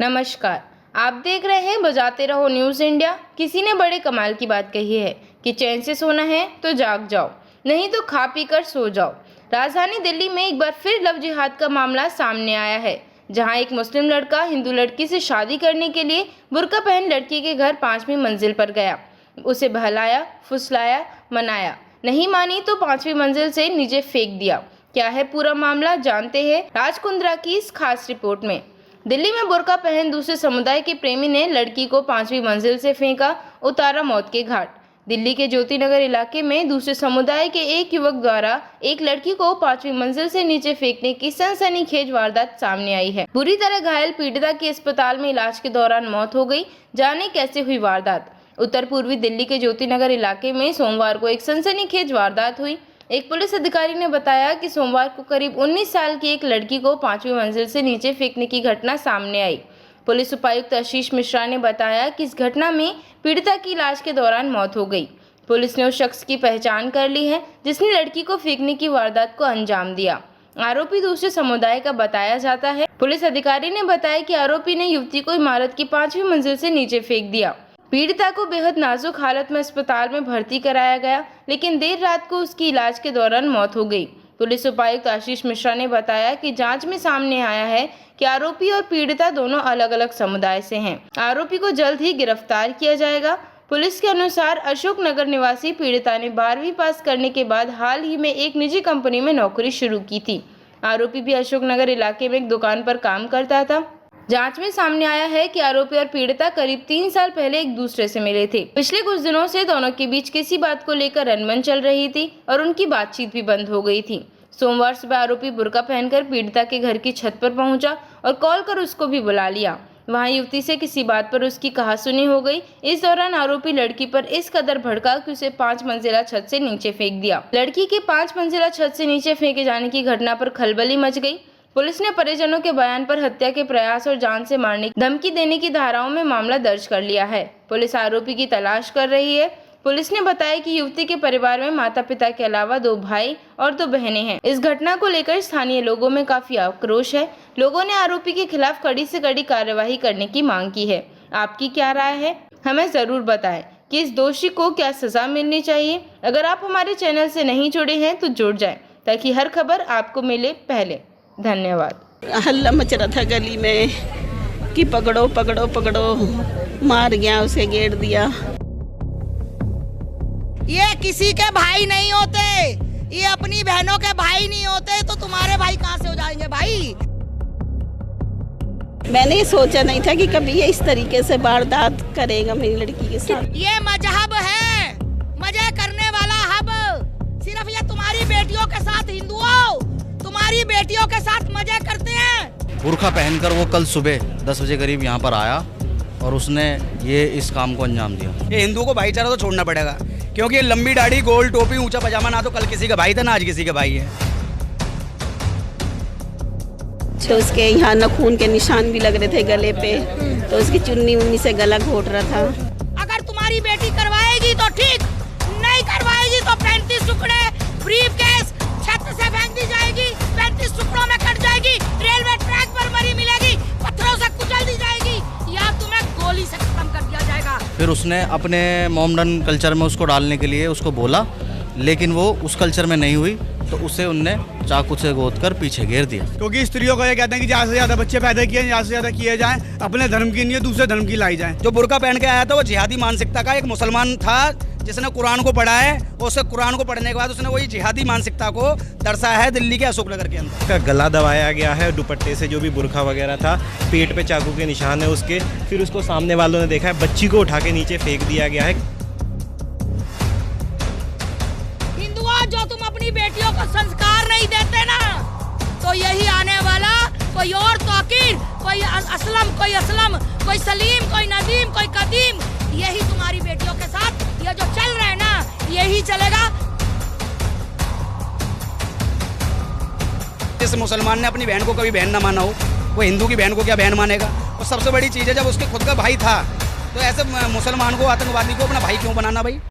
नमस्कार, आप देख रहे हैं बजाते रहो न्यूज़ इंडिया। किसी ने बड़े कमाल की बात कही है कि चैन से सोना है तो जाग जाओ, नहीं तो खा पी कर सो जाओ। राजधानी दिल्ली में एक बार फिर लव जिहाद का मामला सामने आया है, जहां एक मुस्लिम लड़का हिंदू लड़की से शादी करने के लिए बुर्का पहन लड़की के घर 5वीं मंजिल पर गया। उसे बहलाया, फुसलाया, मनाया, नहीं मानी तो 5वीं मंजिल से नीचे फेंक दिया। क्या है पूरा मामला, जानते हैं राज कुंद्रा की इस खास रिपोर्ट में। दिल्ली में बुर्का पहन दूसरे समुदाय के प्रेमी ने लड़की को 5वीं मंजिल से फेंका, उतारा मौत के घाट। दिल्ली के ज्योति नगर इलाके में दूसरे समुदाय के एक युवक द्वारा एक लड़की को 5वीं मंजिल से नीचे फेंकने की सनसनीखेज वारदात सामने आई है। बुरी तरह घायल पीड़िता की अस्पताल में इलाज के दौरान मौत हो गई। जाने कैसे हुई वारदात। उत्तर पूर्वी दिल्ली के ज्योति नगर इलाके में सोमवार को एक सनसनीखेज वारदात हुई। एक पुलिस अधिकारी ने बताया कि सोमवार को करीब 19 साल की एक लड़की को 5वीं मंजिल से नीचे फेंकने की घटना सामने आई। पुलिस उपायुक्त आशीष मिश्रा ने बताया कि इस घटना में पीड़िता की इलाज के दौरान मौत हो गई। पुलिस ने उस शख्स की पहचान कर ली है जिसने लड़की को फेंकने की वारदात को अंजाम दिया। आरोपी दूसरे समुदाय का बताया जाता है। पुलिस अधिकारी ने बताया कि आरोपी ने युवती को इमारत की 5वीं मंजिल से नीचे फेंक दिया। पीड़िता को बेहद नाजुक हालत में अस्पताल में भर्ती कराया गया, लेकिन देर रात को उसकी इलाज के दौरान मौत हो गई। पुलिस उपायुक्त आशीष मिश्रा ने बताया कि जांच में सामने आया है कि आरोपी और पीड़िता दोनों अलग अलग समुदाय से हैं। आरोपी को जल्द ही गिरफ्तार किया जाएगा। पुलिस के अनुसार अशोक नगर निवासी पीड़िता ने 12वीं पास करने के बाद हाल ही में एक निजी कंपनी में नौकरी शुरू की थी। आरोपी भी अशोक नगर इलाके में एक दुकान पर काम करता था। जांच में सामने आया है कि आरोपी और पीड़िता करीब 3 साल पहले एक दूसरे से मिले थे। पिछले कुछ दिनों से दोनों के बीच किसी बात को लेकर अनबन चल रही थी और उनकी बातचीत भी बंद हो गई थी। सोमवार सुबह आरोपी बुर्का पहनकर पीड़िता के घर की छत पर पहुंचा और कॉल कर उसको भी बुला लिया। वहां युवती से किसी बात पर उसकी कहासुनी हो गई। इस दौरान आरोपी लड़की पर इस कदर भड़का कि उसे 5 मंजिला छत से नीचे फेंक दिया। लड़की के 5 मंजिला छत से नीचे फेंके जाने की घटना पर खलबली मच गई। पुलिस ने परिजनों के बयान पर हत्या के प्रयास और जान से मारने की धमकी देने की धाराओं में मामला दर्ज कर लिया है। पुलिस आरोपी की तलाश कर रही है। पुलिस ने बताया कि युवती के परिवार में माता पिता के अलावा 2 भाई और 2 बहनें हैं। इस घटना को लेकर स्थानीय लोगों में काफी आक्रोश है। लोगों ने आरोपी के खिलाफ कड़ी से कड़ी कार्यवाही करने की मांग की है। आपकी क्या राय है, हमें जरूर बताएं कि इस दोषी को क्या सजा मिलनी चाहिए। अगर आप हमारे चैनल से नहीं जुड़े हैं तो जुड़ जाएं ताकि हर खबर आपको मिले पहले। धन्यवाद। हल्ला मच रहा था गली में कि पकड़ो पकड़ो पकड़ो, मार गया, उसे घेर दिया। ये किसी के भाई नहीं होते, ये अपनी बहनों के भाई नहीं होते, तो तुम्हारे भाई कहाँ से हो जाएंगे भाई। मैंने ये सोचा नहीं था कि कभी ये इस तरीके से वारदात करेगा मेरी लड़की के साथ। ये मजहब है, मजे करने वाला हब। सिर्फ ये तुम्हारी बेटियों के साथ हिंदुओं, तुम्हारी बेटियों के साथ मजे करते हैं। बुर्का पहनकर वो कल सुबह 10 बजे करीब यहाँ पर आया और उसने ये इस काम को अंजाम दिया। ये हिंदुओं को भाईचारा तो छोड़ना पड़ेगा, क्योंकि ये लंबी दाढ़ी, गोल टोपी, ऊंचा पजामा ना तो कल किसी का भाई था ना आज किसी का भाई है। तो उसके यहाँ नखून के निशान भी लग रहे थे गले पे, तो उसकी चुन्नी उन्नी से गला घोट रहा था। अगर तुम्हारी बेटी करवाएगी तो ठीक, नहीं करवाएगी तो 35 टुकड़े ब्रीफकेस छत से फेंक दी जाएगी, 35 टुकड़ों में कट जाएगी, रेलवे ट्रैक पर मरी मिलेगी, पत्थरों से कुचल दी जाएगी या तुम्हें गोली से खत्म कर दिया जाएगा। फिर उसने अपने मोमडन कल्चर में उसको डालने के लिए उसको बोला, लेकिन वो उस कल्चर में नहीं हुई, तो उसे उनने चाकू से गोदकर पीछे घेर दिया। क्योंकि स्त्रियों को ये कहते हैं कि ज़्यादा से ज़्यादा बच्चे पैदा किए, ज़्यादा से ज़्यादा किए जाएं, अपने धर्म की नहीं दूसरे धर्म की लाई जाएं। जो बुर्का पहन के आया था वो जिहादी मानसिकता का एक मुसलमान था जिसने कुरान को पढ़ा है, और उसे कुरान को पढ़ने के बाद उसने वही जिहादी मानसिकता को दर्शाया है दिल्ली के अशोक नगर के अंदर। उसका गला दबाया गया है दुपट्टे से, जो भी बुर्का वगैरह था, पेट पे चाकू के निशान है उसके। फिर उसको सामने वालों ने देखा है, बच्ची को उठा के नीचे फेंक दिया गया है। हिंदुओं, जो तुम अपनी बेटियों को संस्कार नहीं देते ना, तो यही आने वाला कोई और तौकीर, कोई असलम, कोई सलीम, कोई नदीम, कोई कदीम, यही तुम्हारी बेटियों के साथ ये जो चल रहा है ना, यही चलेगा। जिस मुसलमान ने अपनी बहन को कभी बहन ना माना हो, वो हिंदू की बहन को क्या बहन मानेगा। और सबसे बड़ी चीज़ है, जब उसके खुद का भाई था, तो ऐसे मुसलमान को, आतंकवादी को अपना भाई क्यों बनाना भाई।